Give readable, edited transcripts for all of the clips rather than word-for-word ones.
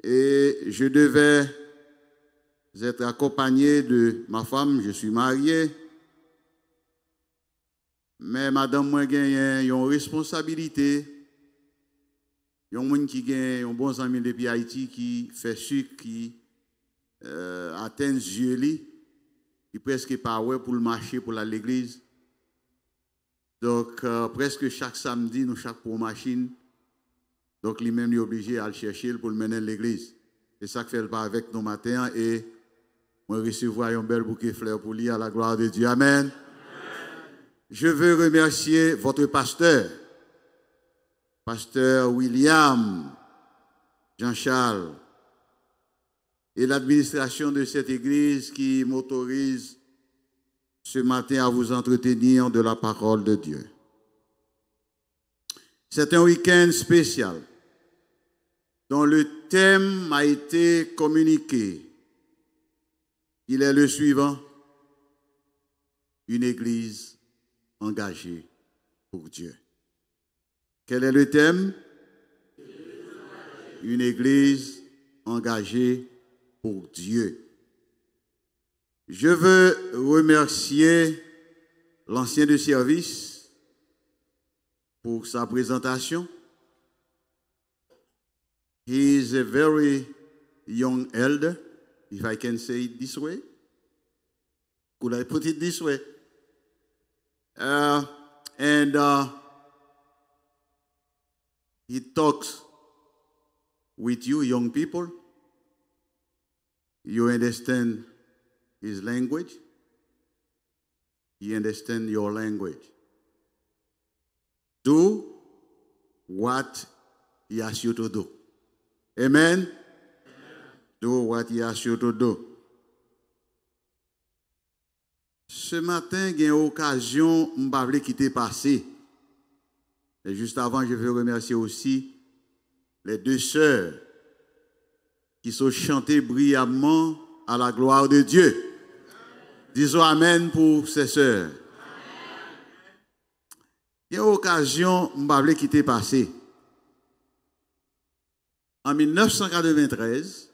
Et je devais être accompagné de ma femme, je suis marié. Mais madame, moi, j'ai une responsabilité. Il y a un monde qui a un bon ami depuis Haïti qui fait sucre, qui atteint les yeux, qui presque pas ouais pour le marché, pour l'église. Donc, presque chaque samedi, nous chaque pour machine. Donc, lui-même est obligé à le chercher pour le mener à l'église. C'est ça que fait le pas avec nous matin et moi recevoir un bel bouquet de fleurs pour lui à la gloire de Dieu. Amen. Je veux remercier votre pasteur, pasteur William Jean-Charles, et l'administration de cette église qui m'autorise ce matin à vous entretenir de la parole de Dieu. C'est un week-end spécial dont le thème a été communiqué. Il est le suivant: une église engagée pour Dieu. Quel est le thème? Une église engagée pour Dieu. Je veux remercier l'ancien de service pour sa présentation. He is a very young elder, if I can say it this way. Could I put it this way? He talks with you, young people. You understand his language. He understands your language. Do what he asks you to do. Amen? Amen. Do what he asks you to do. Ce matin, j'ai une occasion, je ne vais pas quitter passer. Et juste avant, je veux remercier aussi les deux sœurs qui sont chantées brillamment à la gloire de Dieu. Disons Amen pour ces sœurs. Il y a une occasion, je ne vais pas quitter passer. En 1993,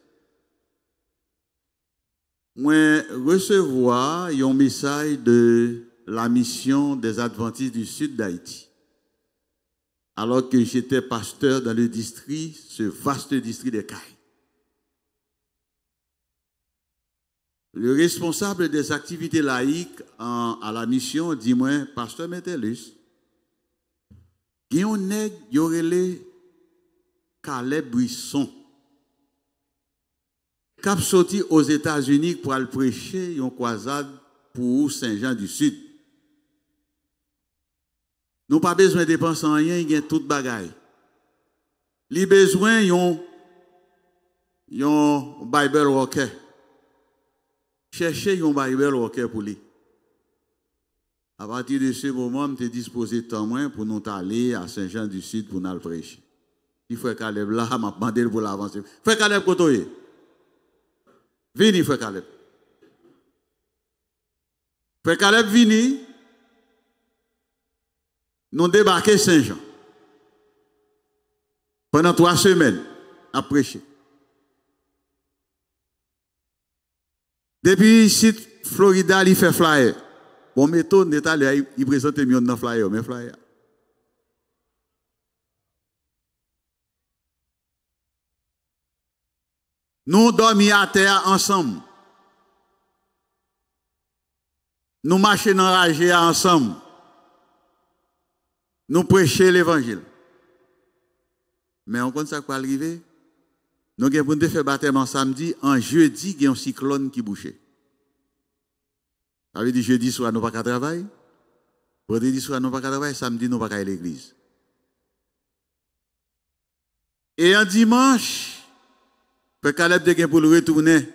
moi recevoir un message de la mission des Adventistes du Sud d'Haïti. Alors que j'étais pasteur dans le district, ce vaste district de Caille. Le responsable des activités laïques à la mission dit moi, pasteur Metellus, il y a un nègre, il y aurait les Caleb Buisson, qui a sorti aux États-Unis pour aller prêcher une croisade pour Saint-Jean du Sud. Nous n'avons pas besoin de dépenser en rien, il y a tout bagaille. Il a besoin d'un Bible Walker. Cherchez un Bible Walker pour lui. À partir de ce moment, je suis disposé de temps pour nous aller à Saint-Jean du Sud pour nous prêcher. Il faut Caleb là, m'a demandé pour l'avancer. Frère Caleb Kotoye. Vini, frère Caleb. Frère Caleb, vini. Nous débarquons Saint-Jean. Pendant 3 semaines, à prêcher. Depuis ici, Florida, il fait flyer. Bon, méthode, il présente mieux dans flyer, mais flyer. Nous dormions à terre ensemble. Nous marchions dans la rage ensemble. Nous prêchons l'évangile. Mais on compte ça quoi arriver? Nous avons fait baptême samedi, en jeudi, il y a un cyclone qui bouchait. Ça veut dire jeudi soir, nous n'avons pas travailler. Vendredi soir, nous n'avons pas travailler. Samedi, nous n'avons pas à l'église. Et un dimanche, Frère Caleb de pour le retourner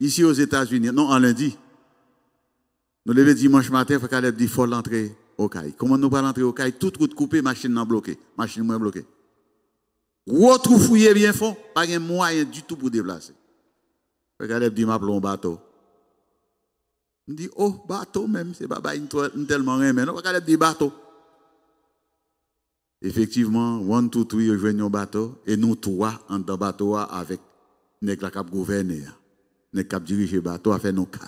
ici aux États-Unis. Non, en lundi. Nous levons dimanche matin, Frère Caleb dit qu'il faut l'entrer au CAI. Comment nous pas l'entrer au CAI? Toute route coupée, machine non bloquée. Machine moins bloquée. L'autre fouillé bien fond, pas de moyen du tout pour déplacer. Frère Caleb dit m'appelons un bateau. Il dit oh, bateau même, c'est pas tellement rien, mais non, Frère Caleb dit bateau. Effectivement, 1, 2, 3, ils joignent un bateau, et nous trois, en dans le bateau, avec les cap gouverner, les cap diriger le bateau, avec nous 4.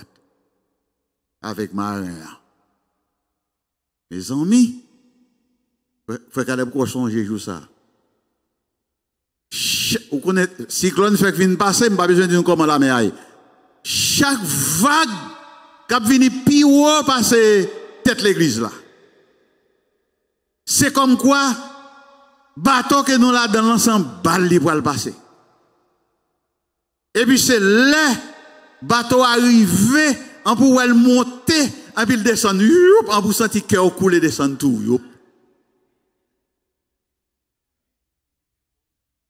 Avec marin. Mes amis, frère Caleb, quoi changer jour ça? Vous connaissez, cyclone fait que vient passer, je n'ai pas besoin de dire comment la mer aille. Chaque vague qui vient plus haut passer tête l'église là. C'est comme quoi, bateau que nous là dans l'ensemble, balle pour le passer. Et puis c'est là, bateau arrivé, en pour elle monter, en puis il descend, en pour sentir cœur couler, descend tout.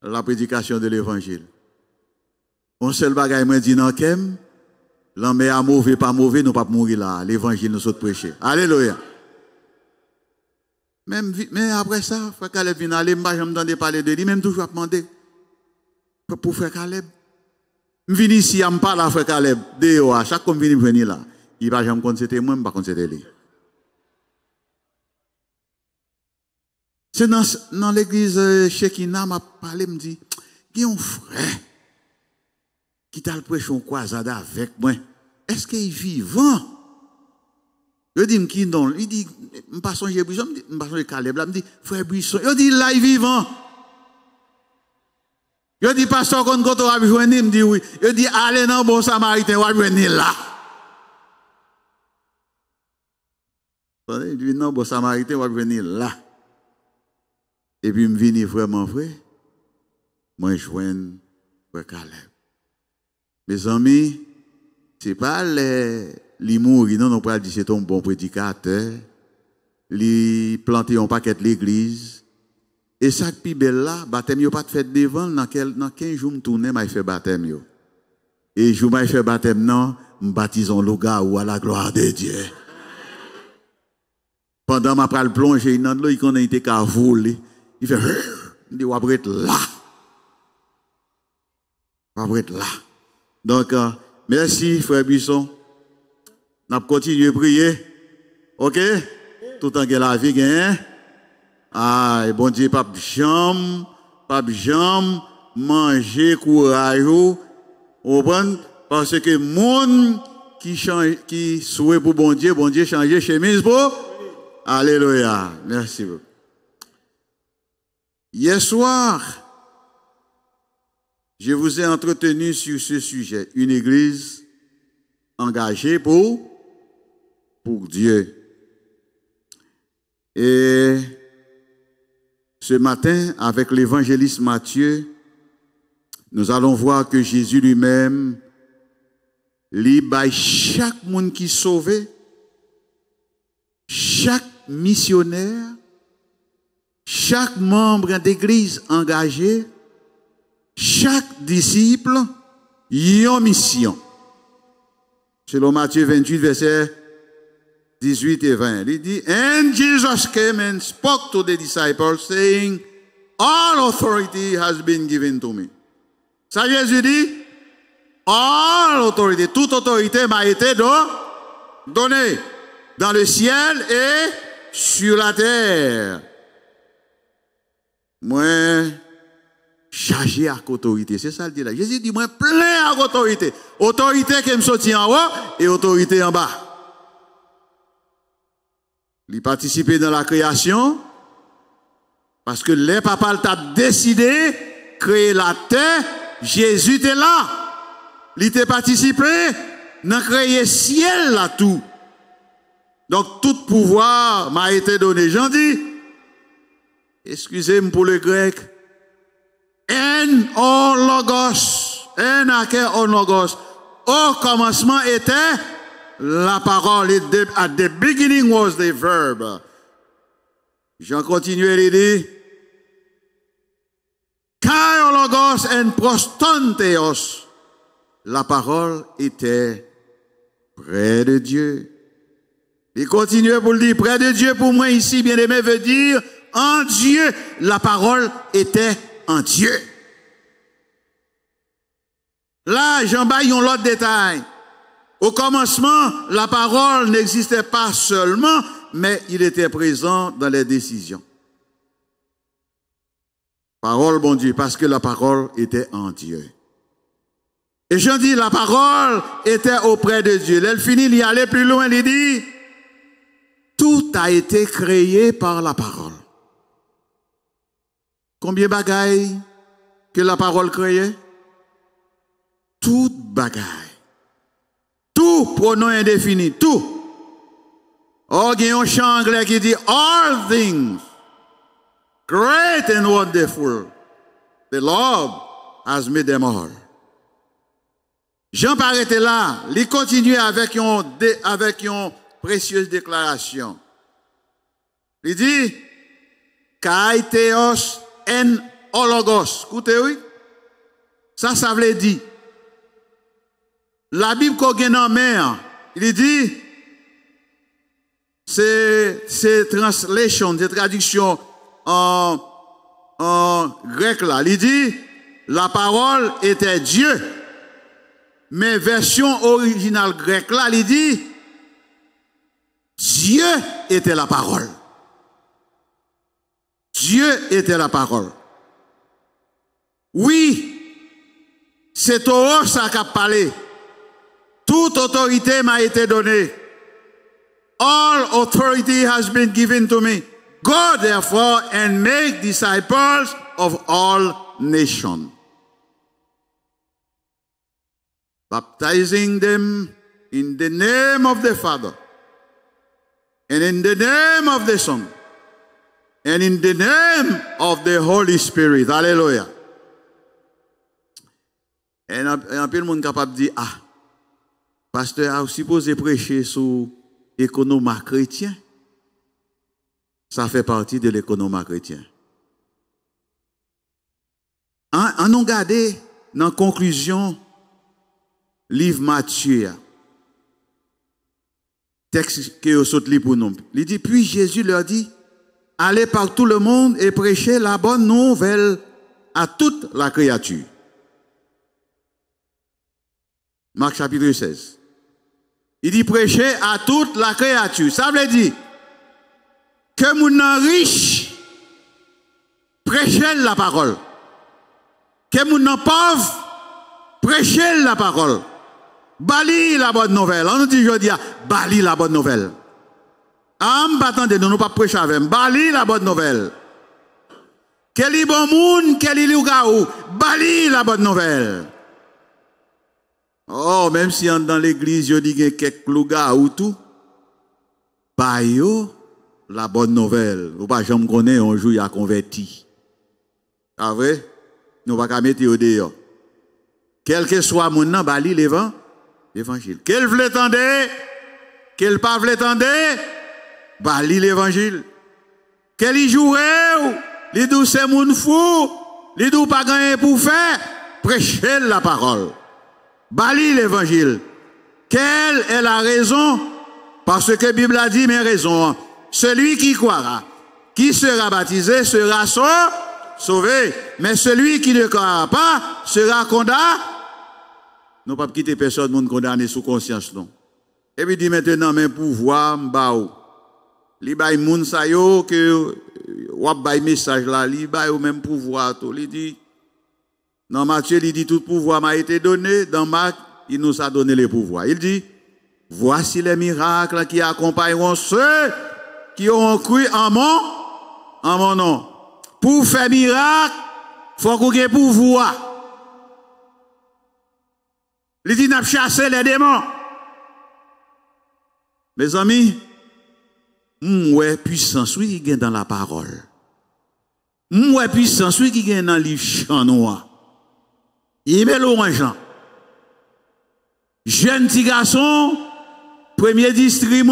La prédication de l'évangile. On seul bagaille moi dit non kem, l'homme est mauvais pas mauvais, nous pas mourir là. L'évangile nous saute prêcher. Alléluia. Mais après ça, frère Caleb vient aller, moi j'entendais parler de lui, même toujours à demander pour frère Caleb. Je viens ici, je me parle à frère Caleb, à chaque fois que je viens venir là, il va jamais compte c'était moi, je ne vais pas compte c'était lui. C'est dans l'église Shekina, m'a parlé, me dit, il y a un frère qui t'a prêché un croisade avec moi. Est-ce qu'il est vivant? Je dis, qui non? Il dit, je ne pas songer Buisson, je ne pas songer Caleb. Il me dit, frère Buisson. Je dis, là, il est vivant. Je dis, pasteur, quand on va venir, il me dit oui. Je dis, allez dans le bon samaritain, on va venir là. Il dit, non, bon samaritain, on va venir là. Et puis, je viens vraiment vrai. Moi, je joins frère Caleb. Mes amis, ce n'est pas les mourir, non, on peut dire c'est un bon prédicateur. Les planter un paquet de l'église. Et ça qui est belle là, baptême yo pas fait devant, dans 15 jours, je tourne, je fais baptême yo. Et je fais baptême non, je baptise le gars ou à la gloire de Dieu. Pendant ma pral plonger dans l'eau, il connaît été qu'à voler. Il fait, il dit, on va être là. On va être là. Donc, merci, frère Buisson. On va continuer à prier. OK? Tout en que la vie gagne. Ah, et bon Dieu, pas jambe, manger courage. Vous comprenez? Parce que monde qui souhaite pour bon Dieu changer chemise pour. Alléluia. Merci beaucoup. Hier soir, je vous ai entretenu sur ce sujet. Une église engagée pour Dieu. Et ce matin, avec l'évangéliste Matthieu, nous allons voir que Jésus lui-même, by chaque monde qui est sauvé, chaque missionnaire, chaque membre d'église engagé, chaque disciple, y a une mission. Selon Matthieu 28, versets 18 et 20. Il dit, and Jesus came and spoke to the disciples, saying, all authority has been given to me. Ça, Jésus dit, all authority, toute autorité m'a été donnée dans le ciel et sur la terre. Moi, chargé à autorité. C'est ça le dit là. Jésus dit, moi, plein à autorité. Autorité qui me sortit en haut et autorité en bas. Il participait dans la création parce que les papas t'a décidé de créer la terre. Jésus était là. Il était participé dans créer ciel là tout. Donc tout pouvoir m'a été donné. J'en dis, excusez-moi pour le grec, en o logos, en ake o logos, au commencement était la parole. At the beginning was the verb. J'en continue à dire, kai o logos en prostanteos, la parole était près de Dieu. Il continue pour le dire, près de Dieu pour moi ici, bien aimé, veut dire en Dieu. La parole était en Dieu. Là, j'en baille un autre détail. Au commencement, la parole n'existait pas seulement, mais il était présent dans les décisions. Parole, bon Dieu, parce que la parole était en Dieu. Et je dis, la parole était auprès de Dieu. Elle finit, il y allait plus loin, il dit, tout a été créé par la parole. Combien de bagailles que la parole créait? Tout bagaille. Tout pronom indéfini, tout. Oh, il y a un chant anglais qui dit, all things, great and wonderful, the Lord has made them all. Jean paraît là, il continue avec une précieuse déclaration. Il dit, Kai theos en hologos. Écoutez, oui. Ça veut dire, la Bible qu'on a en main, il dit, c'est translation, c'est traduction en grec là. Il dit, la parole était Dieu. Mais version originale grecque là, il dit, Dieu était la parole. Dieu était la parole. Oui, c'est Torah ça qui a parlé. Toute autorité m'a été donnée. All authority has been given to me. Go therefore and make disciples of all nations, baptizing them in the name of the Father, and in the name of the Son, and in the name of the Holy Spirit. Alléluia. Et un peu de monde capable de dire, ah, pasteur a supposé prêcher sur l'économie chrétien. Ça fait partie de l'économie chrétien. En nous garder dans la conclusion, livre Matthieu, texte que vous sautez pour nous. Il dit, puis Jésus leur dit, allez par tout le monde et prêchez la bonne nouvelle à toute la créature. Marc chapitre 16. Il dit, prêchez à toute la créature. Ça veut dire que mon riche prêchez la parole. Que mon pauvre prêchez la parole. Bali la bonne nouvelle. On nous dit aujourd'hui, bali la bonne nouvelle. Attendez, nous ne pas prêcher avec. Bali la bonne nouvelle. Quel est bon monde, quel est le bali la bonne nouvelle. Oh, même si dans l'église, je dis qu'il y a quelques loups ou tout, bah yo, la bonne nouvelle. Ou pas, j'en connais, un jour, il a converti. Ah vrai? Nous ne pas mettre au dehors. Quel que soit mon nom, bali l'évangile. Quel veut tendre, quel pas veut tendre, bali l'évangile. Quel y jouait, les douze c'est mon fou, les douze pas gagné pour faire, prêcher la parole. Bali l'évangile. Quelle est la raison? Parce que la Bible a dit, mais raison. Celui qui croira, qui sera baptisé, sera sauvé. Mais celui qui ne croira pas, sera condamné. Nous ne pouvons pas quitter personne monde condamné sous conscience, non. Et puis dit maintenant, mais pouvoir, m'baou. Li bay moun sa yo, que, wap bay message là, li bay ou même pouvoir, tout. Li dit, dans Matthieu, il dit, tout pouvoir m'a été donné. Dans Marc, il nous a donné le pouvoir. Il dit, voici les miracles qui accompagneront ceux qui auront cru en mon nom. Pour faire miracle, il faut qu'on ait pouvoir. Il dit, n'a pas chassé les démons. Mes amis, ouais, puissance, oui, qui est dans la parole. Ouais, puissance, oui, qui est dans le livre chant noir. Il met l'orange. Jeune petit garçon, premier district,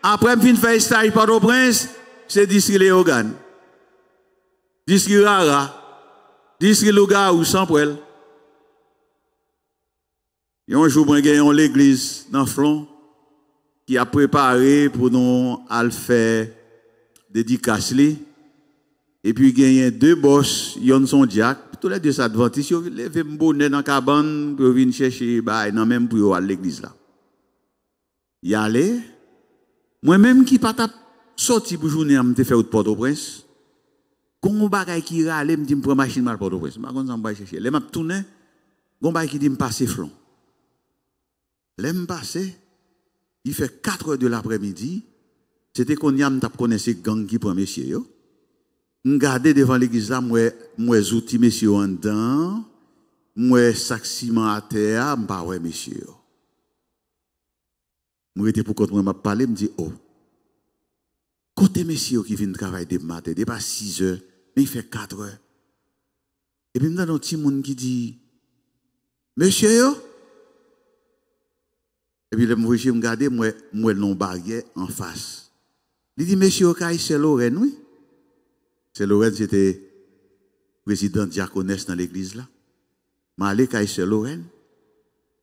après me faire stage par au prince, c'est district Léogane. District Rara, district Louga ou sans poêle. Et un jour, moi, j'ai l'église dans Flon qui a préparé pour nous à faire dédicace. Et puis, il y a deux boss, ils sont diacres. Tous les deux adventistes, ils levé un bonnet dans la cabane pour venir chercher, non même pour aller à l'église là. Y aller, moi-même qui pas sorti pour journée, je me fait au Port-au-Prince. Gon bagay qui rale, me dit me prend machine mal pour Port-au-Prince. Ma kon ça me chercher. Les m'a tourner, gon bagay qui dit me passer flon. Les me passer, il fait 4 heures de l'après-midi, c'était qu'on y a m'tap connaissé gang qui prend monsieur yo. M'garder devant l'église là, moi outils monsieur en dedans, moi sac ciment à terre, m'pa ouais monsieur yo. Moi était pour quand moi m'a parlé, me dit oh. Côté monsieur qui vient travailler de matin, de pas 6 heures, mais il fait 4 heures. Et puis, il y a un petit monde qui dit, monsieur, yo? Et puis, le monsieur me regarde, moi, non barrière en face. Il dit, monsieur, c'est Lorraine, oui? C'est Lorraine, c'était président diaconesse dans l'église là. Mais allez, c'est Lorraine.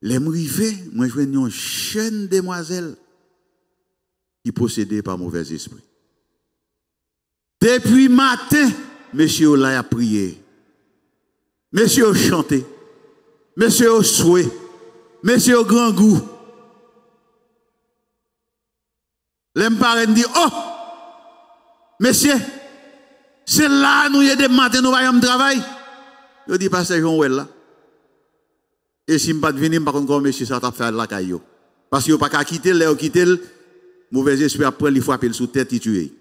Les m'rivé, moi, je vois une jeune demoiselle qui possédait par mauvais esprit. Depuis matin, monsieur là a prié. Monsieur a chanté. Monsieur a souhait. Monsieur a grand goût. Les parents disent, oh, monsieur, c'est là nous y a des matins, nous allons travail. Je dis, pasteur Jean-Ouel là. Et si je ne pas venir, par contre, monsieur, ça t'a fait la caillou. Parce qu'il n'y a pas qu'à quitter, là, quitter, mauvais esprit après, il faut appeler sous tête, il tue.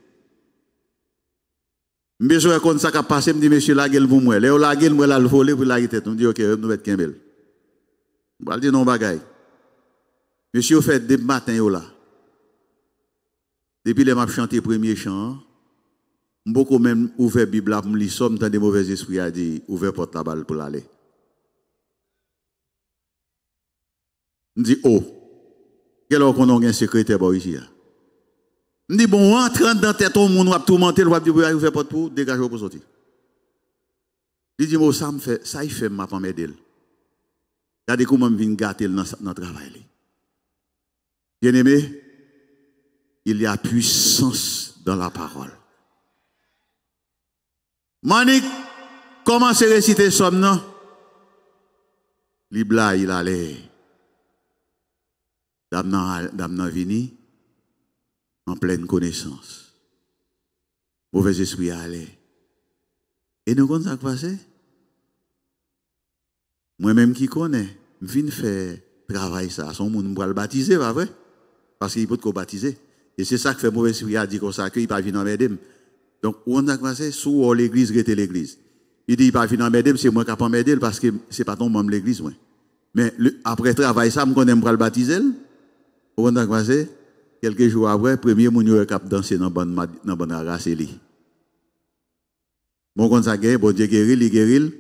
Monsieur, quand ça a passé, me dit, monsieur, la gueule pour moi. Léo, la gueule, moi, la volé pour la tête. On dit, ok, nous mettons qu'un bel. On va dire non, bagaille. Monsieur, fait des matins, là. Depuis les m'a chanté premier chant, beaucoup même ouvert Bible, me lit somme dans des mauvais esprits, a dit, ouvert porte la balle pour l'aller. Je dis, oh, quel heure qu'on a un secrétaire ici? Je dis, bon, entrant dans tête, on va tout monter, on va dire, vous faites pas pour dégager pour sortir. Il dit, ça me fait, ça il fait ma femme m'aider. Regardez comment je viens gâter dans le travail. Bien aimé, il y a puissance dans la parole. Manik, comment c'est réciter somme, non? Libla, il allait. Dame vini en pleine connaissance. Mauvais esprit allait. Et nous, comment ça passe? Moi-même qui connais, je viens faire travail ça. Son monde pour le baptiser, pas vrai? Parce qu'il peut te baptiser. Et c'est ça que fait mauvais esprit a dit comme ça, qu'il ne peut pas venir en m'aider. Donc, on a passé sous l'église, rete l'église. Il dit, il ne peut pas venir en m'aider, c'est moi qui ne peux pas m'aider parce que ce n'est pas ton membre de l'église. Mais après travail ça, je connais pour le baptiser. On a passé quelques jours après, premier mounio cap danser dans bonne race li. Bon comme ça gagne, bon Dieu guérit.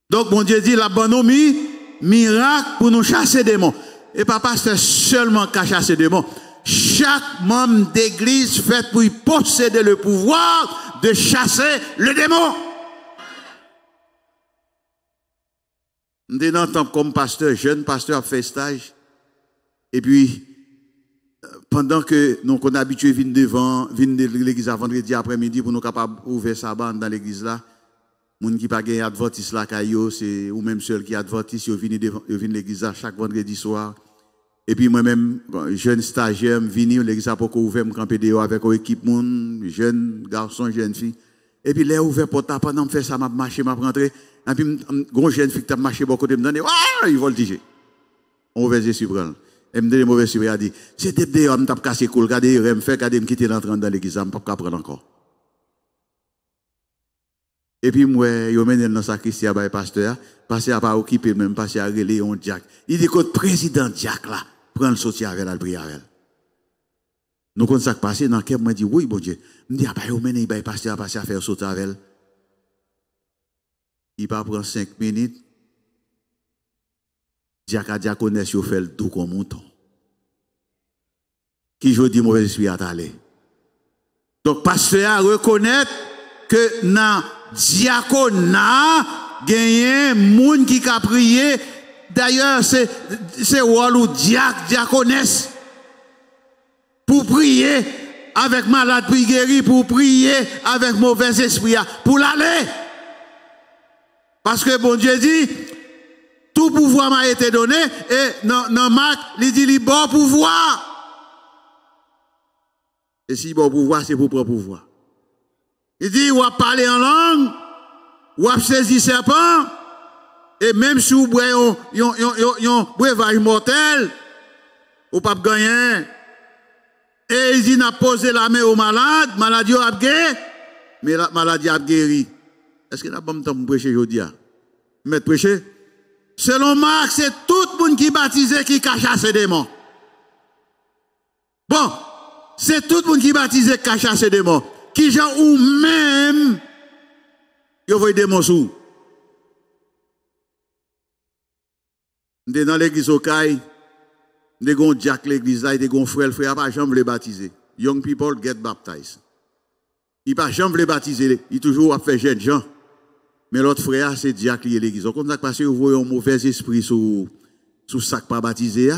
Donc bon Dieu dit la bonhomie miracle pour nous chasser des démons. Et papa c'est seulement qu'à chasser des démons. Chaque membre d'église fait pour posséder le pouvoir de chasser le démon. Nous sommes comme pasteur, jeune pasteur a fait stage. Et puis, pendant que nous sommes habitués à venir de l'église à vendredi après-midi pour nous capables d'ouvrir sa bande dans l'église là, les gens qui pas gagné adventiste là, c'est ou même ceux qui adventiste, ils viennent de l'église là chaque vendredi soir. Et puis moi-même, jeune stagiaire, je viens l'église à pour ouvrir, me camper dehors avec une équipe, jeune garçon, jeune fille. Et puis là, ouvert porte pendant que je fais ça, je marche, je rentre. Et puis, une jeune fille qui a marché beaucoup de temps, il voltige. On ouvert les suivants. Et me dit, les mauvais suivants, a dit, c'était des hommes qui ont cassé cool, regardez, il me fait, regardez, me quitter l'entrée dans l'église, je ne peux pas prendre encore. Et puis, moi, je mène dans sa Christian, le pasteur, passer à pas occuper, même passer à relayer un Jack. Il dit que le président Jack là, prend le sortir avec la prière avec elle. Nous, quand ça passe, dans le cœur, je dis, oui, bon Dieu. Je me dis, ah, bah, je mène, il va passer à faire sortir avec elle. Il va prendre 5 minutes. Jack diaconesse, il fait le doux comme mouton. Qui je dis, mauvais esprit à aller. Donc, pasteur reconnaître que dans diaconat, gagné moun qui a prié. D'ailleurs, c'est rôle ou diaconesse. Pour prier avec malade pour guérir, pour prier avec mauvais esprit, pour l'aller. Parce que bon Dieu dit, tout pouvoir m'a été donné, et dans Marc, il dit, il bon pouvoir. Et si bon pouvoir, c'est pour prendre pouvoir. Il dit, ou a parlé en langue, ou a saisi serpent, et même si vous boivez un breuvage mortel, ou pas gagner. Et il dit, n'a posé la main au malade, maladie a guéri, mais la maladie a guéri. Est-ce que n'a pas le temps pour prêcher aujourd'hui? Mettre prêcher? Selon Marc, c'est tout le monde qui est baptisé qui cache ses démons. Bon, c'est tout le monde qui est baptisé qui cache ses démons. Qui genre ou même, vous voyez des démons sous. Nous dans l'église au Caille, nous avons Jack l'église là, nous avons frère, pas jamais les baptiser. Young people get baptized. Il pas jamais les baptiser, il toujours fait jeune gens. Mais l'autre frère, c'est Jack qui est l'église. Quand ça passe, vous voyez un mauvais esprit sous sac pas baptisé.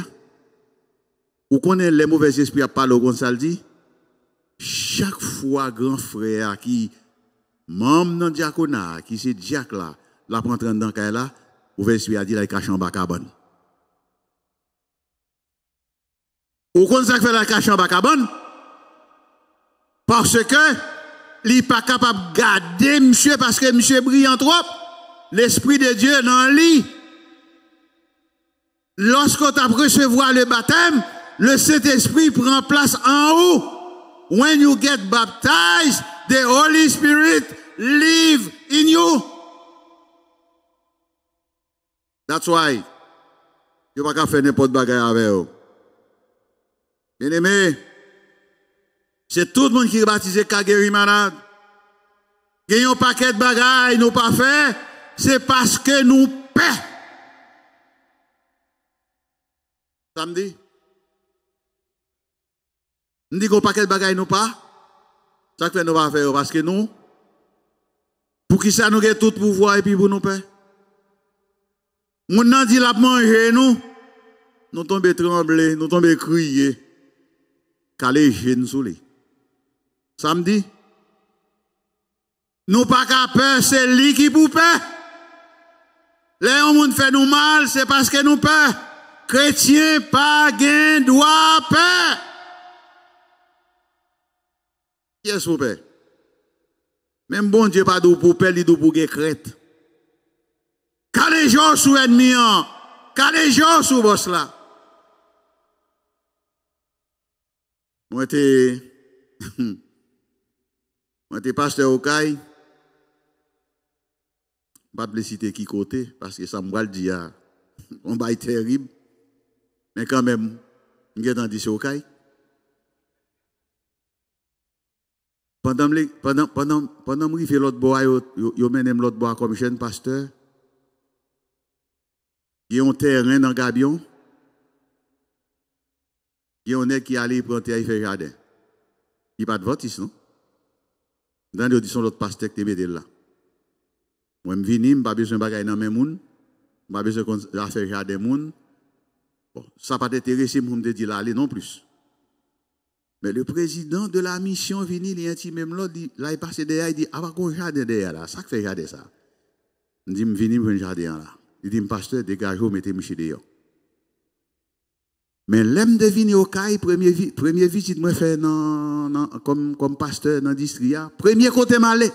Vous connaissez les mauvais esprits à parler comme ça le dit? Chaque fois, grand frère qui, membre dans le diaconat, qui c'est Jack là, la prend dans le cas là, mauvais esprit a dit là, il cache en bas cabane. Ou qu'on ça fait la cache en bas cabane? Parce que, il n'est pas capable de garder monsieur parce que monsieur brillant trop. L'Esprit de Dieu dans lui. Lorsqu'on t'a recevoir le baptême, le Saint-Esprit prend place en haut. When you get baptized, the Holy Spirit live in you. That's why. Tu ne peux pas faire n'importe quoi avec eux. Bien aimé, c'est tout le monde qui est baptisé qui a guéri malade. Il y a un paquet de bagailles, nous pas fait, c'est parce que nous paix. Samedi. Nous disons qu'un paquet de bagailles nous pas. Ça fait nous pas faire parce que nous, pour qui ça nous get tout pouvoir et puis pour nous paix. Nous n'en dit la manger nous tombons trembler, nous tombons crier. Calé jeune sous les. Samedi. Nous pas qu'à peur, c'est lui qui pour peur. Les gens fait nous mal, c'est parce que nous peur. Chrétien pas gain droit peur. Qui est-ce pour peur? Même bon Dieu pas d'où pour peur, il d'où pour gagner crête. Calé jour sous ennemi, calé jour sous boss là. Moi j'étais pasteur au Caille. Pas de citer qui côté, parce que ça me va le dire, on va être terrible. Mais quand même, je suis dans le au Caille. Pendant que je fais l'autre bois, je mène l'autre bois comme jeune pasteur. Il y a un terrain dans Gabion. Il y a un nègre qui allait prendre terre et faire jardin. Il n'y a pas de vote ici, non? Dans l'audition, l'autre pasteur qui est là. Moi, je viens, je n'ai pas besoin de bagaille dans mes moun, je n'ai pas besoin de faire jardin moun. Bon, ça n'a pas intéressé pour me dire là, allez non plus. Mais le président de la mission vient, il est intime même là, il est passé derrière, il dit, ah, qu'on jardin derrière là, ça fait jardin ça. Je dis, je viens pour un jardin là. Il dit, pasteur, dégagez-vous, mettez-moi chez dehors. Mais l'aime de venir au Caille, première visite, moi, fait comme pasteur dans le district, premier côté malé.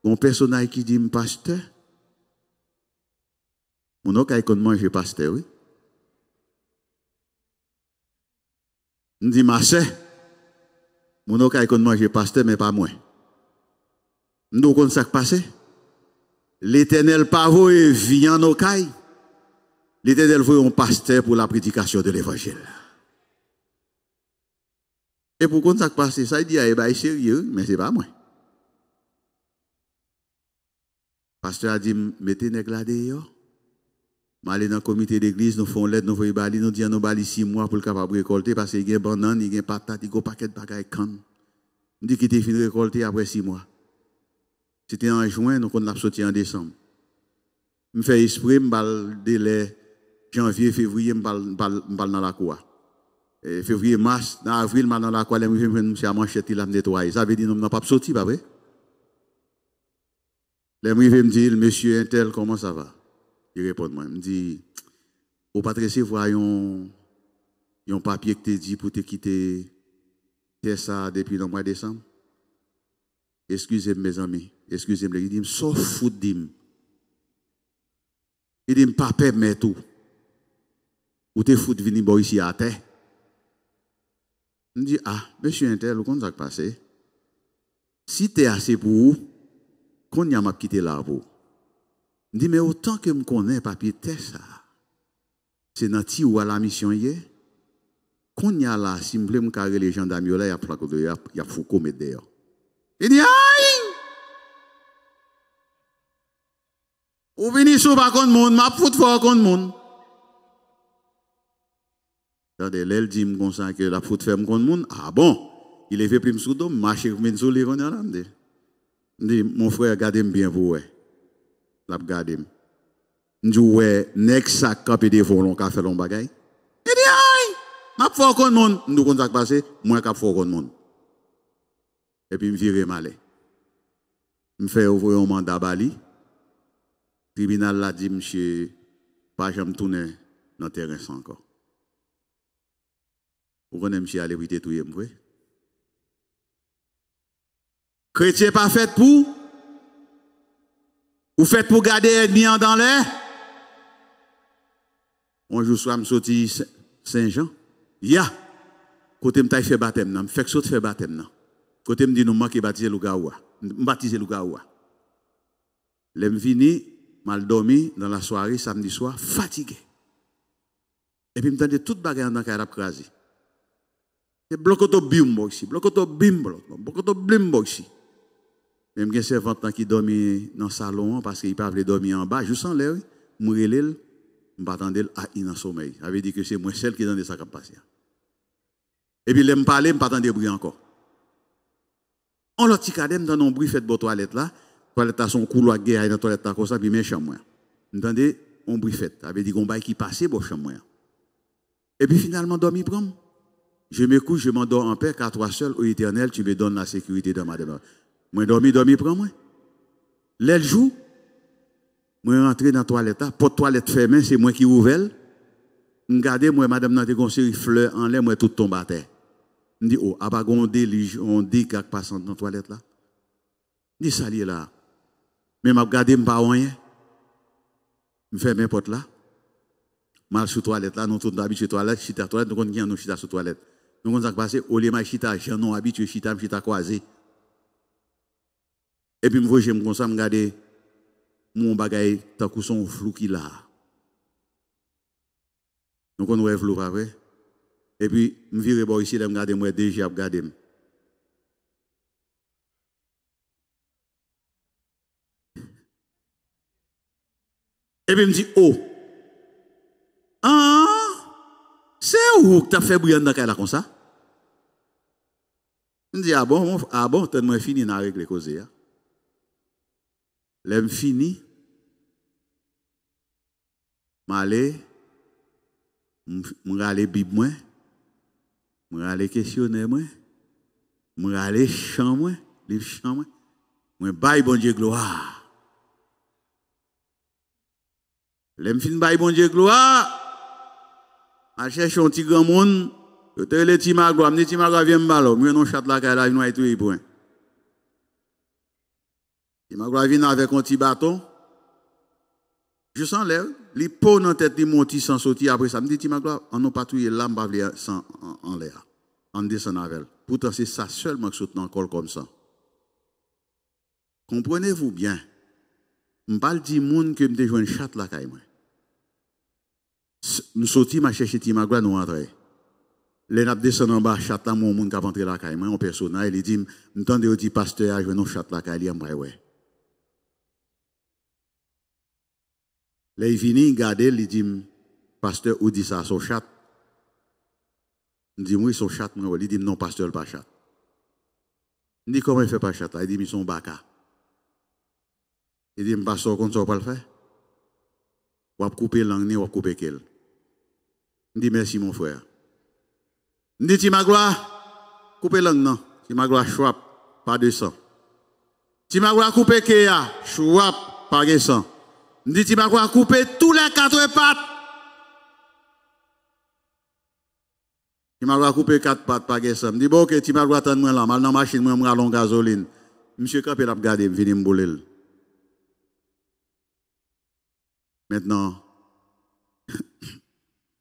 Un personnage qui dit, pasteur, mon nom qu'on mange pasteur, oui. On dit, ma soeur, mon nom qu'on mange pasteur, mais pas moi. Nous, qu'on s'est passé. L'Éternel pavo et vient en Okaï. L'Éternel voit un pasteur pour la prédication de l'évangile. Et pourquoi ça passe? Ça, il dit, il est sérieux, mais ce n'est pas moi. Le pasteur a dit, mettez les là dehors. Je vais aller dans le comité d'église, nous faisons l'aide, nous faisons bali, nous disons, nous bali 6 mois pour le capable récolter parce qu'il y a des bananes, il y a des patates, il y a un paquet de bagailles canne. Nous dit qu'il était fini de récolter après 6 mois. C'était en juin, nous avons sorti en décembre. Je fais esprit, je vais délai janvier, février, je vais dans la cour. Février, mars, dans avril, je vais dans la cour, je vais à manchette, il a nettoyé. Ça veut dire que nous n'avons pas sorti, pas vrai? Les me dire, monsieur Intel, comment ça va? Il répond, moi, il me dit, au pas recevoir un papier que tu dit pour te quitter ça depuis le mois de décembre. Excusez-moi, mes amis. Excusez-moi. Il dit, sauf fout, dim. Il dit, pas permettre tout. Ou te fout venir ici à terre. Il dit, ah, monsieur Intel, comment ça passe? Si tu es assez pour vous, qu'on y a m'a quitté là pour. Il dit, mais autant que je connais papier terre ça. C'est dans ti ou à la mission hier. Qu'on y a là, si je veux carrer les gendarmes là, il y a Foucault mettre d'ailleurs. Il dit, aïe! Ou venez sur pas contre monde, m'a fout fort contre monde. Regardez, l'aile dit comme ça que la fout ferme contre monde. Ah bon? Il est fait prime sous dôme, marcher comme sur les renards. Dit, mon frère, gardez-moi bien pour ouais. La gardez-moi. Dit, ouais, next sac capé des volons qu'a fait l'on bagaille. Il dit, aïe! M'a fort contre monde. Nous, quand ça passe, moi, qu'a fort contre monde. Et puis, me virer malais. Me fait ouvrir un mandat Bali. Tribunal l'a dit, monsieur, pas jamais tourner dans le terrain sans encore. Vous connaissez, monsieur, aller éviter tout, vous chrétien pas fait pour? Ou fait pour garder ennemi dans l'air? Un jour, je suis sorti Saint-Jean. Ya! Côté m'taille fait baptême, je fais que fait baptême. Côté me dit, nous manquons baptiser le gaoua. Baptiser le gaoua. L'aime vini, mal dormi dans la soirée, samedi soir, fatigué. Et puis, je me toute bagarre dans le carap crasé. C'est blocoto bimbo ici, blocoto bimbo, blocoto bimbo ici. Même un servante qui dormit dans le salon parce qu'il ne peut pas dormir en bas, je sens l'air, je me relève, je m'attendais à dans le sommeil. Ça veut dire que c'est moi seul qui est dans sa capacité. Et puis, je me parlais, je m'attendais à bruit encore. On l'a dit cadem dans nos bruits fait de toilette là, toilette a son couloir guerre dans toilette comme ça puis mes chambre. Entendez, on bruit fait. Ça veut dire qu'on bail qui passait pour chambre. Et puis finalement dormi prendre. Je me couche, je m'endors en paix, car toi seul, ô Éternel, tu me donnes la sécurité dans ma demeure. Moi, dormi, prends moi. L'aile jour, moi, rentré dans la toilette, porte toilette fermée, c'est moi qui ouvre. Regardez, moi, madame, dans tes conseils, fleurs en l'air, moi, tout tombe à terre. Je dis, oh, pas on dit qu'il passe dans la toilette là. Je dis, ça lié là. Mais je regarde, je ne pas rien. Je fais mes portes là. Mal sur la toilette là, nous sommes habitués à la toilette, chita toilette, nous sommes nous chita sur la toilette. Nous sommes passé, au lieu de chita, j'en ai habitué chita croisé. Et puis, je me comme ça, je regarde mon bagage, tant que son flou qui là. Donc, on voit flou après. Et puis, je vire ici, je regarde moi déjà, je regarde. Et puis, je me dis, oh, ah, c'est où que tu as fait bouillir dans la comme ça? Je me dis, ah bon, t'as moi fini dans la règle causée. L'aime fini, m'aller, m'aller Bible moi, m'aller questionner moi, m'aller chant moi, livre chant moi, moi baille bon Dieu gloire. L'aime fin baille bon Dieu gloire. A chercher un petit grand monde, je te le petit magua, me petit magua vient me ballon, moi non chat la caille là, nous tout point. Petit magua vient avec un petit bâton. Je sens l'air, li peau dans tête li monti sans sortir après ça me dit petit magua, on n'a pas touyer l'âme pas sans en l'air. En descend avec. Pourtant c'est ça seulement qui saute dans le col comme ça. Comprenez-vous bien? Je parle du monde que me te joindre chat la caille moi. Nous sortis, ma cherché Timagua, nous rentrons. Les n'a descendu en bas, chat là, mon monde qui a rentré la caille. Moi, un personnage, il dit, m'entendez, il dit, pasteur, je vais nous chat la caille, il dit, ouais. Là, il finit, il garde, il dit, pasteur, où dit ça, son chat? Il dit, oui, son chat, moi, il dit, non, pasteur, pas chat. Il dit, comment il fait pas chat là? Il dit, mais son baka. Il dit, pasteur, comment ça va le faire? On va couper langue, on va couper quel. Je dis merci mon frère. Je dis Timagua, couper langue non. Timagua chouap, pas de sang. Timagua couper kéa, chouap, pas de sang. Je dis Timagua couper tous les quatre pattes. Timagua couper quatre pattes, pas de sang. Je dis bon ok, Timagua attend moi là, mal dans la machine, moi m'ralon gasoline. monsieur Campé l'a regardé, venu me bouler. Maintenant,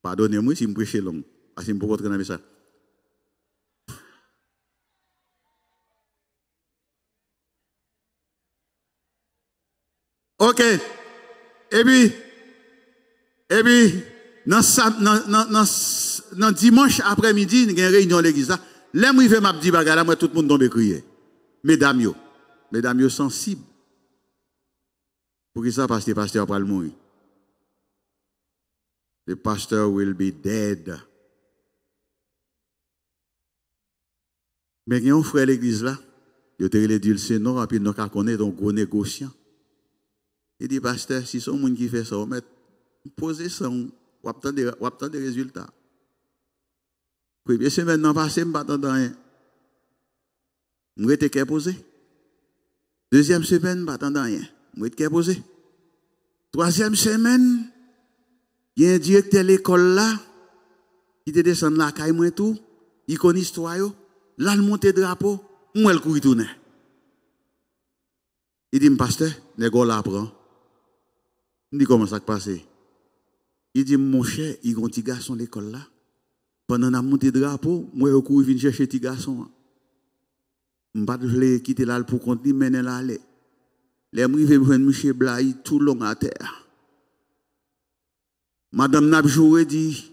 pardonnez-moi si je me prêche long, parce que je ne peux pas rentrer dans ça. Ok. Et puis, dans dimanche après-midi, il y a une réunion à l'église. Là, je vais me dire, là, tout le monde tombe crier. Mesdames, sensibles. Pour qui ça, parce que le pasteur va mourir. The pastor will be dead. Mais il y a un frère à l'église là, il a dit le Seigneur, et puis il a connaître un gros négociant. Il dit, pasteur, si c'est un monde qui fait ça, posez ça, on va attendre des résultats. Première semaine, non passé, je ne vais pas attendre rien. Je vais être posé. Deuxième semaine, je ne vais pas attendre rien. Je vais être posé. Troisième semaine, il y a un directeur de l'école là, qui te descend la caille, moi tout, il connaît l'histoire, là, il monte le drapeau, moi, il court tourner. Il dit, pasteur, l'école l'apprend. Il dit, comment ça se passe? Il dit, mon cher, il y a un petit garçon à l'école là. Pendant que je monte le drapeau, moi, je cours venir chercher un petit garçon. Je ne vais pas quitter là pour continuer, mais là, aller. Les gens viennent prendre M. Blaye tout long à terre. Madame Nabjoué dit,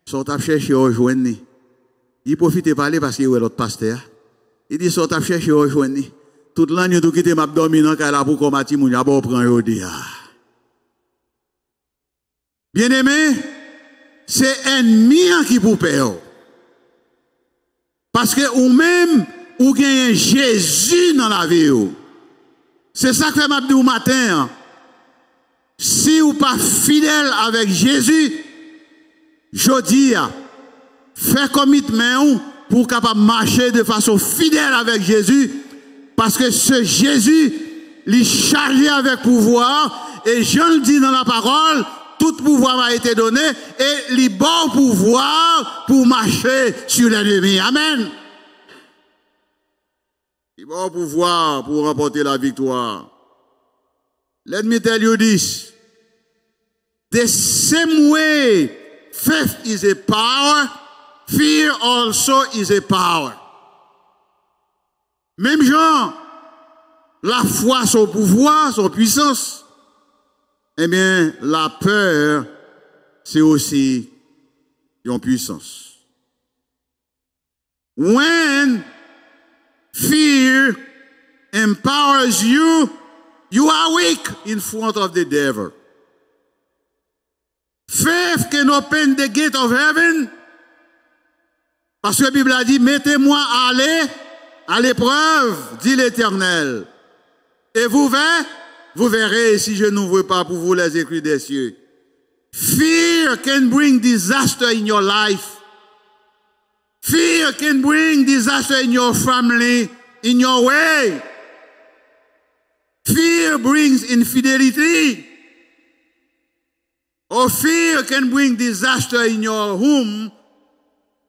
sort à chercher rejoindre. Il profite de parler parce qu'il y a l'autre pasteur. Il dit, sort à chercher rejoindre. Toute l'année, tout quitte m'a dormi dans la pour combattre, mon yabo prend aujourd'hui. Bien aimé, c'est ennemi qui pour peur. Parce que ou même, ou gagne Jésus dans la vie. C'est ça que m'a dit au matin. Si vous pas fidèle avec Jésus, je dis, fais commitment pour capable marcher de façon fidèle avec Jésus, parce que ce Jésus, il est chargé avec pouvoir, et je le dis dans la parole, tout pouvoir m'a été donné, et il bon pouvoir pour marcher sur l'ennemi. Amen. Il bon pouvoir pour remporter la victoire. Let me tell you this. The same way faith is a power, fear also is a power. Même genre, la foi, son pouvoir, son puissance. Eh bien, la peur, c'est aussi une puissance. When fear empowers you, you are weak in front of the devil. Faith can open the gate of heaven. Parce que la Bible a dit, mettez-moi à aller à l'épreuve, dit l'Éternel. Et vous verrez si je n'ouvre pas pour vous les écrits des cieux. Fear can bring disaster in your life. Fear can bring disaster in your family, in your way. Fear brings infidelity. Or fear can bring disaster in your home.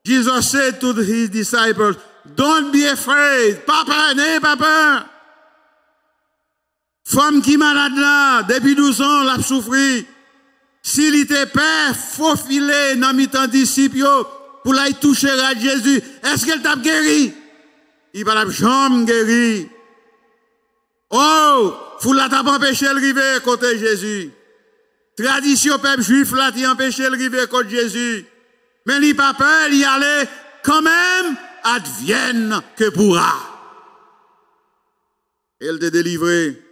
Jesus said to his disciples, don't be afraid. Papa, n'ayez pas peur. Femme qui malade là, depuis 12 ans, l'a souffri. S'il était père, faufilé dans mi-temps disciples pour la toucher à Jésus, est-ce qu'elle t'a guéri? Il va la jambe guéri. Oh, faut la t'a empêché de river côté Jésus. Tradition peuple juif là qui empêché de river côté Jésus. Mais il pas peur, il y allait quand même, advienne que pourra. Elle te délivré.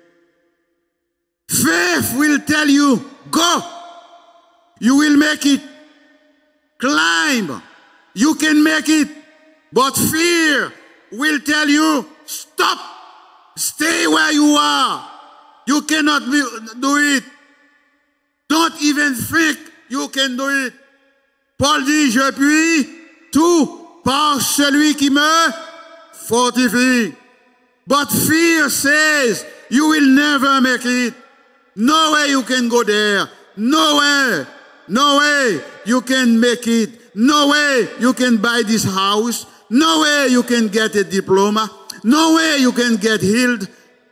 Faith will tell you, go. You will make it. Climb. You can make it. But fear will tell you, stop. Stay where you are. You cannot do it. Don't even think you can do it. Paul dit, je puis tout par celui qui me fortifie. But fear says, you will never make it. No way you can go there. No way. No way you can make it. No way you can buy this house. No way you can get a diploma. No way you can get healed.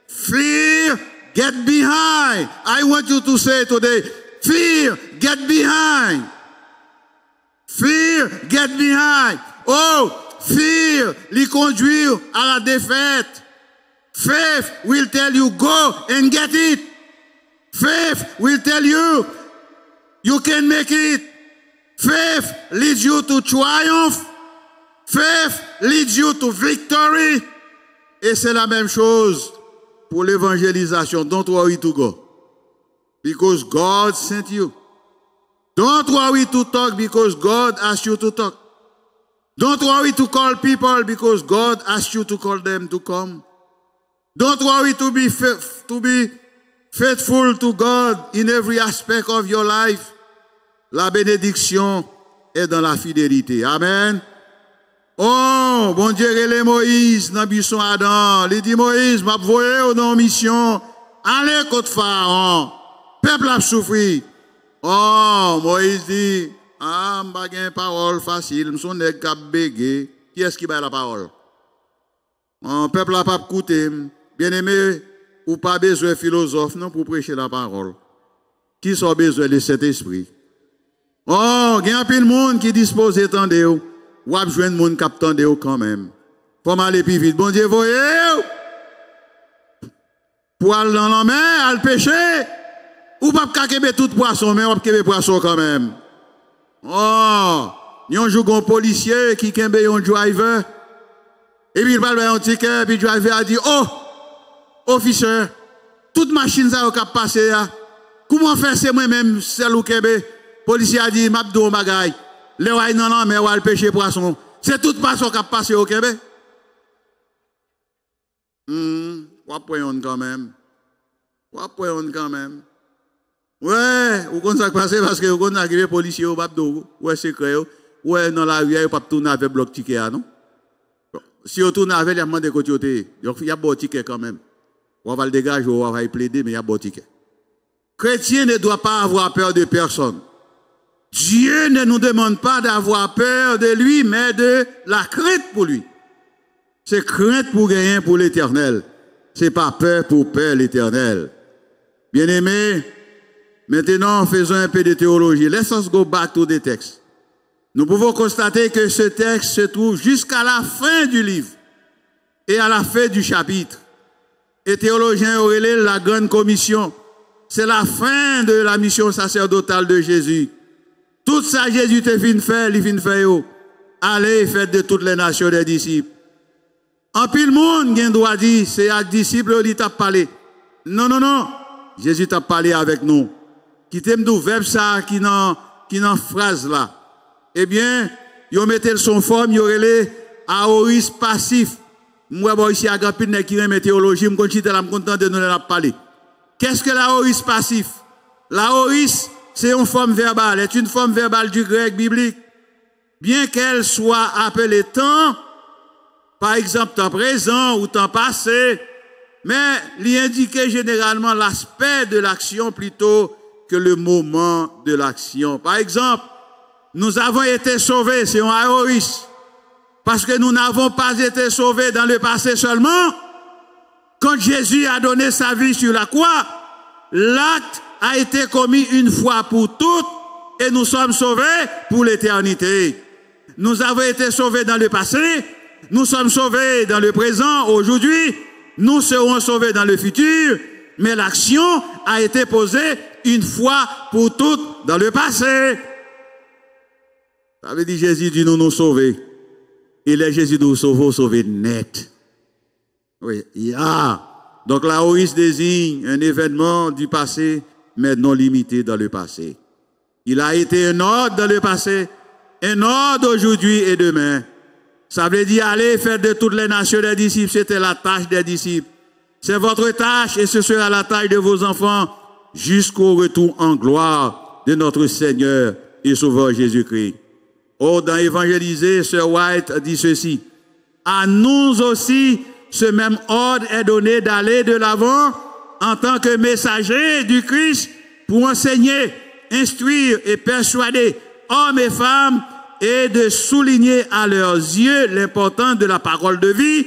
Fear, get behind. I want you to say today, fear, get behind. Fear, get behind. Oh, fear, les conduire à la défaite. Faith will tell you, go and get it. Faith will tell you, you can make it. Faith leads you to triumph. Faith leads you to victory. Et c'est la même chose pour l'évangélisation. Don't worry to go. Because God sent you. Don't worry to talk because God asked you to talk. Don't worry to call people because God asked you to call them to come. Don't worry to be faithful to God in every aspect of your life. La bénédiction est dans la fidélité. Amen. Oh, bon Dieu, relève Moïse dans buisson Adam. Il dit Moïse, m'a voyé dans mission. Allez contre Pharaon. Peuple a souffert. Oh, Moïse dit, ah, m'pa gen parole facile, m'son nèg k'ap bégué. Qui est-ce qui bat la parole? Oh, peuple a pas écouté. Bien-aimé, ou pas besoin de philosophe non pour prêcher la parole. Qui sont besoin de cet esprit? Oh, il y a un peu de monde qui dispose d'entendre. Ou a besoin de monde qui attend quand même. Pour aller plus vite. Bon Dieu, voyez. Pour aller dans la mer, aller pêcher. Ou pas qu'à tout poisson, mais on peut poisson quand même. Oh, il y a un jour un policier qui a un driver. Et puis il va un ticket, puis le driver a dit, oh, officier, toute machine ça a passé. Comment faire c'est moi-même, celle ou Kébé? Policier a dit, m'abdou bagay. Le wai nan la mer, wal pêcher poisson. C'est tout poisson qui a passé au Québec. Quoi point quand même. Quoi point quand même. Ouais, ou qu'on ça passé parce que on a les policiers au m'abdou. Ouais, secret. Ouais, dans la rue, il pas tourner avec bloc ticket non. Si on tourne avec, il y a demandé côté. Il y a bon ticket quand même. On va le dégager, on va y plaider, mais il y a bon ticket. Chrétien ne doit pas avoir peur de personne. Dieu ne nous demande pas d'avoir peur de lui, mais de la crainte pour lui. C'est crainte pour gagner pour l'éternel. C'est pas peur pour peur l'éternel. Bien-aimés, maintenant faisons un peu de théologie. Let's us go back to the text. Nous pouvons constater que ce texte se trouve jusqu'à la fin du livre et à la fin du chapitre. Et théologien Aurélien, la grande commission, c'est la fin de la mission sacerdotale de Jésus. Tout ça, Jésus te fin faire, il fin faire. Allez, faites de toutes les nations des disciples. En pile monde, il doit dire, c'est à disciples, il t'a parlé. Non, non, non. Jésus t'a parlé avec nous. Qui t'aime d'où verbe ça, qui n'en phrase là. Eh bien, ils mettez son forme, ils auraient aoris passif. Moi, bon, ici, à Gapine, qui remet théologie, je suis content de nous en parler. Qu'est-ce que l'aoris passif? L'aoris, c'est une forme verbale, est une forme verbale du grec biblique. Bien qu'elle soit appelée temps, par exemple temps présent ou temps passé, mais il indique généralement l'aspect de l'action plutôt que le moment de l'action. Par exemple, nous avons été sauvés, c'est un aoris, parce que nous n'avons pas été sauvés dans le passé seulement. Quand Jésus a donné sa vie sur la croix, l'acte a été commis une fois pour toutes et nous sommes sauvés pour l'éternité. Nous avons été sauvés dans le passé, nous sommes sauvés dans le présent, aujourd'hui, nous serons sauvés dans le futur, mais l'action a été posée une fois pour toutes dans le passé. Ça veut dire Jésus dit nous sauver. Et les Jésus nous sauver net. Oui, donc la oris désigne un événement du passé, mais non limité dans le passé. Il a été un ordre dans le passé, un ordre aujourd'hui et demain. Ça veut dire aller faire de toutes les nations des disciples, c'était la tâche des disciples. C'est votre tâche et ce sera la tâche de vos enfants jusqu'au retour en gloire de notre Seigneur et Sauveur Jésus-Christ. Oh, dans Évangéliser, Sir White dit ceci. À nous aussi, ce même ordre est donné d'aller de l'avant en tant que messagers du Christ pour enseigner, instruire et persuader hommes et femmes et de souligner à leurs yeux l'importance de la parole de vie,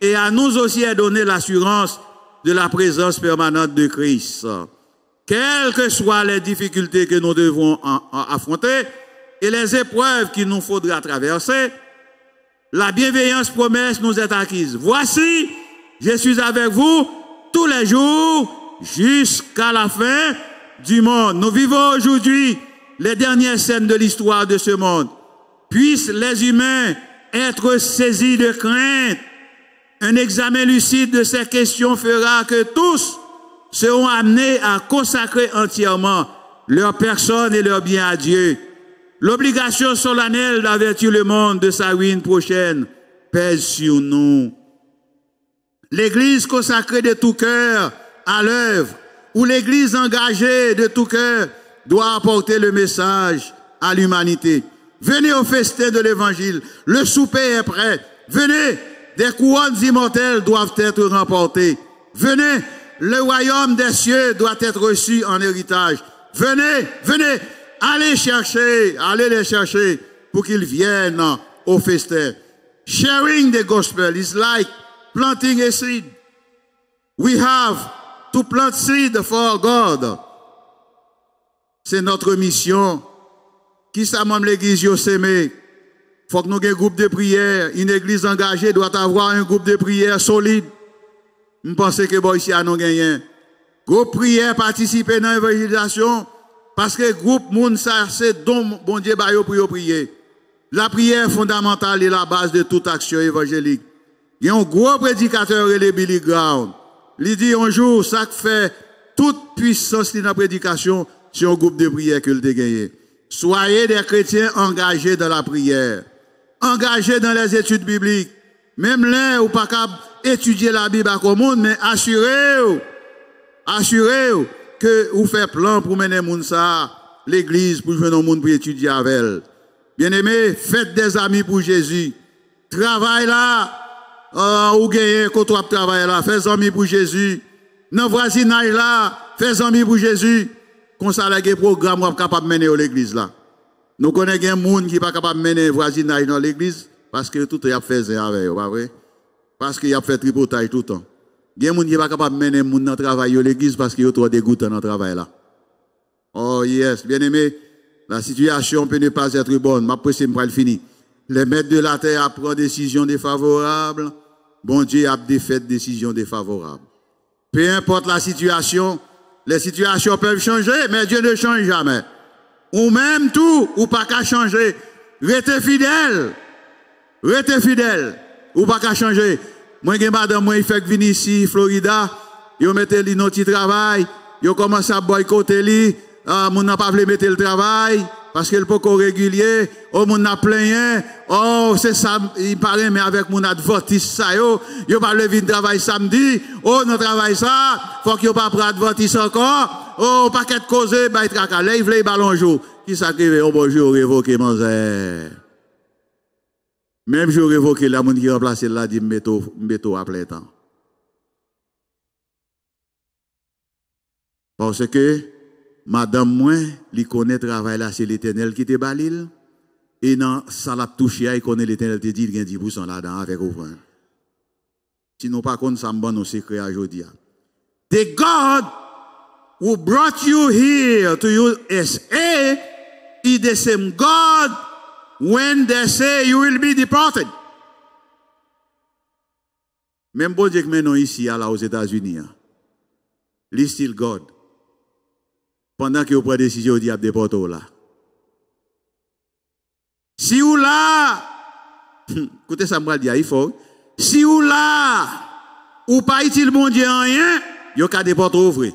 et à nous aussi est donné l'assurance de la présence permanente de Christ. Quelles que soient les difficultés que nous devons affronter et les épreuves qu'il nous faudra traverser, la bienveillance promesse nous est acquise. Voici, je suis avec vous tous les jours jusqu'à la fin du monde. Nous vivons aujourd'hui les dernières scènes de l'histoire de ce monde. Puissent les humains être saisis de crainte. Un examen lucide de ces questions fera que tous seront amenés à consacrer entièrement leur personne et leur bien à Dieu. L'obligation solennelle d'avertir le monde de sa ruine prochaine pèse sur nous. L'Église consacrée de tout cœur à l'œuvre, ou l'Église engagée de tout cœur, doit apporter le message à l'humanité. Venez au festin de l'Évangile, le souper est prêt. Venez, des couronnes immortelles doivent être remportées. Venez, le royaume des cieux doit être reçu en héritage. Venez, venez, allez les chercher pour qu'ils viennent au festin. Sharing the gospel is like planting a seed. We have to plant seed for God. C'est notre mission. Qui ça même l'église yo semé? Faut que nous ayons un groupe de prière. Une église engagée doit avoir un groupe de prière solide. Je pense que bon ici à nous gagner. Groupe prière participer dans l'évangélisation parce que groupe monde ça c'est don bon Dieu ba yo pour prier. La prière fondamentale est la base de toute action évangélique. Il y a un gros prédicateur et Billy Graham. Il dit un jour ça fait toute puissance dans la prédication sur un groupe de prière que le gagné. Soyez des chrétiens engagés dans la prière, engagés dans les études bibliques. Même là, ou pas qu'à étudier la Bible à monde, mais assurez-vous que vous faites plan pour mener moun ça, l'église, pour jouer dans le monde pour étudier avec elle. Bien-aimés, faites des amis pour Jésus. Travaille là, ou gagnez quand tu travailles là, faites amis pour Jésus. Dans le voisinage là, faites amis pour Jésus. Comme ça, les programmes sont capables de mener à l'église là. Nous connaissons des gens qui ne sont pas capables de mener voisinage dans l'église parce que tout est fait avec eux, pas vrai? Parce qu'il a fait tripotage tout le temps. Il y a des gens qui ne sont pas capables de mener les gens dans le travail à l'église parce qu'ils ont trop dégoûtant dans le travail là. Oh yes, bien aimé, la situation peut ne pas être bonne. Ma presse me finir. Les maîtres de la terre prennent des décisions défavorables. Bon Dieu a fait des décisions défavorables. Peu importe la situation, les situations peuvent changer, mais Dieu ne change jamais. Ou même tout, ou pas qu'à changer. Restez fidèle. Restez fidèle. Ou pas qu'à changer. Moi, j'ai madame, moi, il fait que venir ici, Florida. Ils mettent li dans petit travail. Ils commencent à boycotter li. Mon n'a pas voulu mettre le travail. Parce qu'il peut pas régulier. Oh, mon n'a plein. Oh, c'est ça. Il paraît, mais avec mon advertisse ça, yo pas le venir travail samedi. Oh, non travail ça. Faut qu'il pas prendre advertisse encore. Oh, paquet de causes, bah, il tracas. Là, il voulait ballon jour. Qui s'accrive? Oh, bonjour, révoqué, mon zè. Même jour révoqué, la moun qui remplace là, dit, m'beto à plein temps. Parce que, madame, moi, il connaît le travail là, c'est l'Éternel qui te balil. Et dans ça l'a touché, il connaît l'Éternel te dit, il y a 10% là-dedans avec vous. Sinon, par contre, ça me donne un secret aujourd'hui. The God who brought you here to USA is the same God when they say you will be deported. Même bon Dieu que maintenant ici, là aux États-Unis, il still God. Pendant que vous prenez décision, vous dites déporter là. Si vous là, écoutez ça, me dire, il faut. Si vous là, ou pas utile bon Dieu en rien, vous avez déporter au vrai.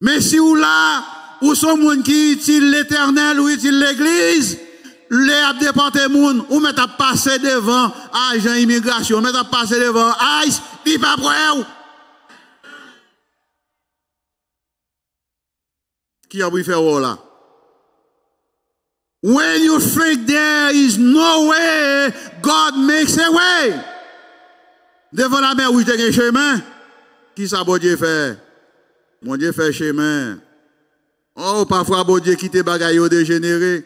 Mais si vous là, ou sont gens qui utilisent l'Éternel ou utilisent l'Église, les a déporté moun, ou met à passer devant agent immigration, met à passer devant ICE, il pas prêt. Qui a pu faire là? When you think there is no way, God makes a way. Devant la mer où il y a un chemin, qui ça bon Dieu fait? Mon Dieu fait chemin. Oh, parfois, bon Dieu quitte bagaille au dégénéré.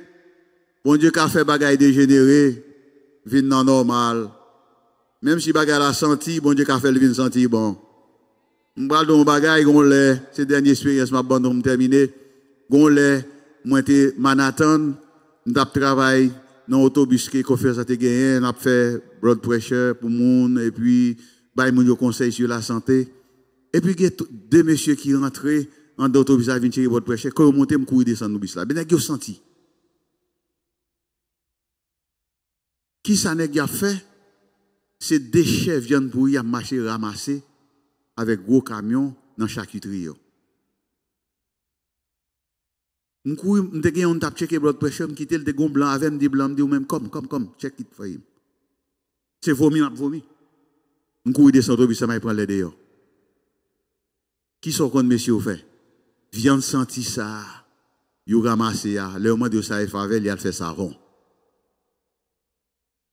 Bon Dieu qu'a fait bagaille dégénéré. Vin non normal. Même si bagaille la senti, bon Dieu qu'a fait le vin senti bon. M'bral don bagaille gon lè, ces dernières expériences m'a bon me terminer. Gon lè, moi té Manhattan, m'tap travail dans autobus qui conférence te gagné, n'a fait blood pressure pour moun et puis bay moun yo conseil sur la santé. Et puis il y a deux messieurs qui rentraient en autobus à venir tirer blood pressure, quand monter me courir descendre l'obus là. Ben yo senti. Qui ça nèg a fait? C'est déchets viennent pour y a marché ramasser avec gros camion dans charcuterie. M'couri m'te gen on tap checker blood pressure, m'quitter le gon blanc avec m'di blanc, m'di ou même comme check it for him. C'est vomi n'a vomi. M'couri descendre autobus ça m'a prendre les dehors. Qui sont contre monsieur fait? Viande senti ça. Yo ramassé ya, le moment de ça favel, il a fait savon.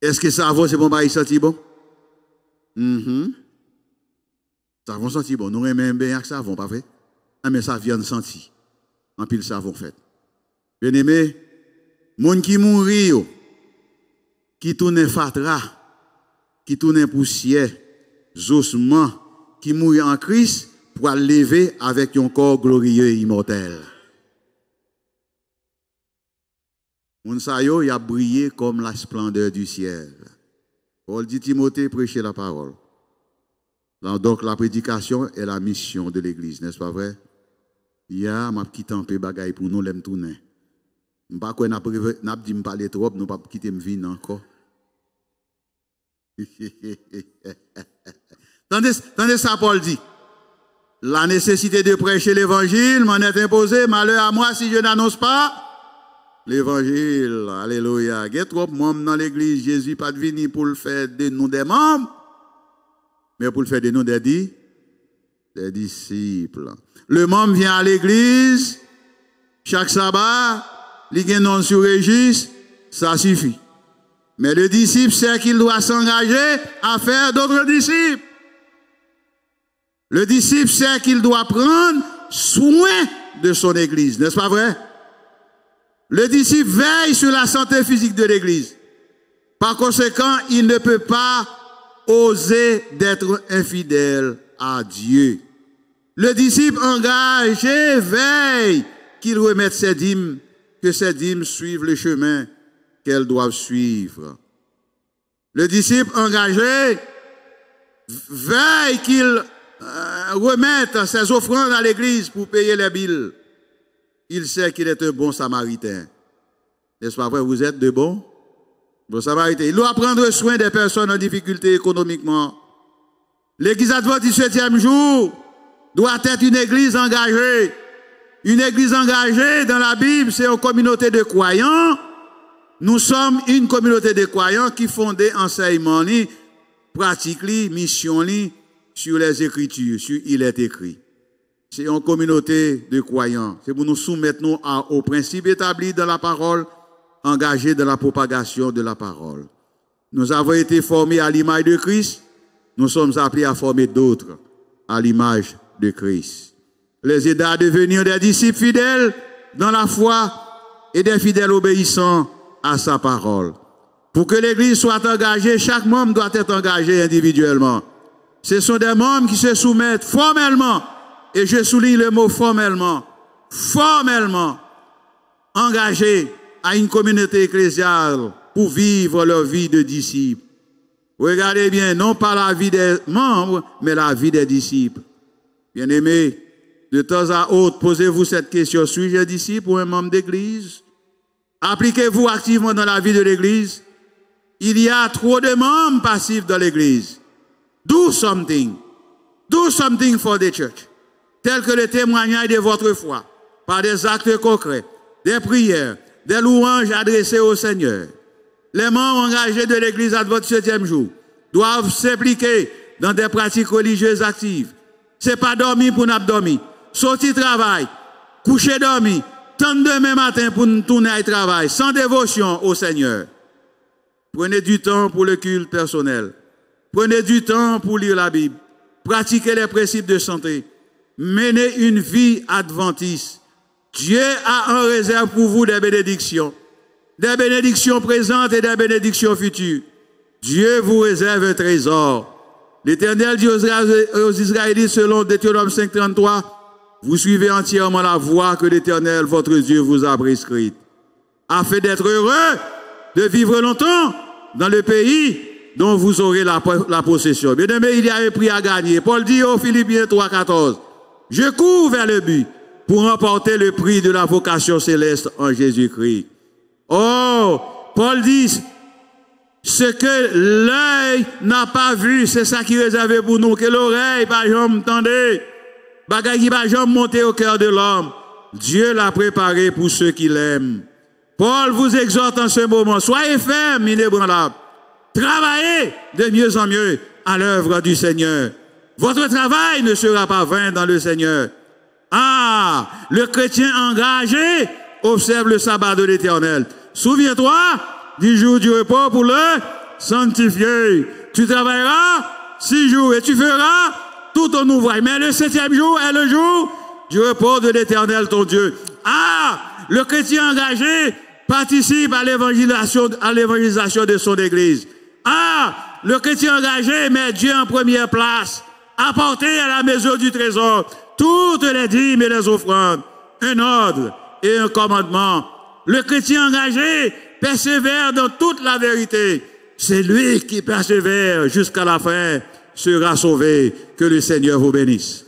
Est-ce que savon c'est bon bail senti bon? Savon senti bon, nous aimons bien avec savon, pas vrai? Ah mais ça viande senti. En pile savon fait. Bien aimé, moun qui mourit, qui tourne fatra, qui tourne poussière, ossements, qui mourit en Christ, pour lever avec un corps glorieux et immortel. Moun sa yo, y a brillé comme la splendeur du ciel. Paul dit Timothée, prêcher la parole. Donc la prédication est la mission de l'Église, n'est-ce pas vrai? Il y a ma petite tempé bagaille pour nous l'aime tourner. M'pa quoi n'a dit me parler trop, nous pas quitter me vin encore. Tendez ça Paul dit. La nécessité de prêcher l'évangile m'en est imposée, malheur à moi si je n'annonce pas l'évangile. Alléluia. Il y a trop de membres dans l'église, Jésus pas venu pour le faire de nous des membres, mais pour le faire de nous des disciples. Le membre vient à l'église, chaque sabbat, il y a un nom sur registre, ça suffit. Mais le disciple sait qu'il doit s'engager à faire d'autres disciples. Le disciple sait qu'il doit prendre soin de son église, n'est-ce pas vrai? Le disciple veille sur la santé physique de l'église. Par conséquent, il ne peut pas oser d'être infidèle à Dieu. Le disciple engagé veille qu'il remette ses dîmes, que ses dîmes suivent le chemin qu'elles doivent suivre. Le disciple engagé veille qu'il remette ses offrandes à l'église pour payer les billes. Il sait qu'il est un bon samaritain. N'est-ce pas vrai? Vous êtes de bons samaritains. Il doit prendre soin des personnes en difficulté économiquement. L'église adventiste du 7e jour doit être une église engagée. Une église engagée dans la Bible, c'est une communauté de croyants. Nous sommes une communauté de croyants qui fondent enseignement, pratique, mission sur les Écritures, sur il est écrit. C'est une communauté de croyants. C'est pour nous soumettre aux principes établis dans la parole, engagés dans la propagation de la parole. Nous avons été formés à l'image de Christ. Nous sommes appelés à former d'autres à l'image de Christ. Les aider à devenir des disciples fidèles dans la foi et des fidèles obéissants à sa parole. Pour que l'Église soit engagée, chaque membre doit être engagé individuellement. Ce sont des membres qui se soumettent formellement, et je souligne le mot formellement, engagés à une communauté ecclésiale pour vivre leur vie de disciples. Regardez bien, non pas la vie des membres, mais la vie des disciples. Bien-aimés, de temps à autre, posez-vous cette question, suis-je un disciple ou un membre d'église? Appliquez-vous activement dans la vie de l'église. Il y a trop de membres passifs dans l'église. Do something for the church. Tel que le témoignage de votre foi, par des actes concrets, des prières, des louanges adressées au Seigneur. Les membres engagés de l'église adventiste du 7e jour doivent s'impliquer dans des pratiques religieuses actives. C'est pas dormir pour nous dormir. Sortir travail, coucher dormir, tant demain matin pour nous tourner à travail, sans dévotion au Seigneur. Prenez du temps pour le culte personnel. Prenez du temps pour lire la Bible. Pratiquez les principes de santé. menez une vie adventiste. Dieu a en réserve pour vous des bénédictions présentes et des bénédictions futures. Dieu vous réserve un trésor. L'Éternel dit aux Israélites selon Deutéronome 5:33, vous suivez entièrement la voie que l'Éternel, votre Dieu, vous a prescrite, afin d'être heureux, de vivre longtemps dans le pays dont vous aurez la possession. Bien aimé, il y a un prix à gagner. Paul dit aux Philippiens 3:14, je cours vers le but pour remporter le prix de la vocation céleste en Jésus-Christ. Oh, Paul dit, ce que l'œil n'a pas vu, c'est ça qui est réservé pour nous, que l'oreille, par exemple, entendez, bagay qui va jamais monter au cœur de l'homme. Dieu l'a préparé pour ceux qui l'aiment. Paul vous exhorte en ce moment, soyez fermes, inébranlables. Travaillez de mieux en mieux à l'œuvre du Seigneur. Votre travail ne sera pas vain dans le Seigneur. Ah, le chrétien engagé observe le sabbat de l'Éternel. Souviens-toi du jour du repos pour le sanctifier. Tu travailleras 6 jours et tu feras tout ton ouvrage. Mais le 7e jour est le jour du repos de l'Éternel, ton Dieu. Ah, le chrétien engagé participe à l'évangélisation de son Église. Ah, le chrétien engagé met Dieu en première place. Apporter à la maison du trésor toutes les dîmes et les offrandes. Un ordre et un commandement. Le chrétien engagé persévère dans toute la vérité. C'est lui qui persévère jusqu'à la fin sera sauvé. Que le Seigneur vous bénisse.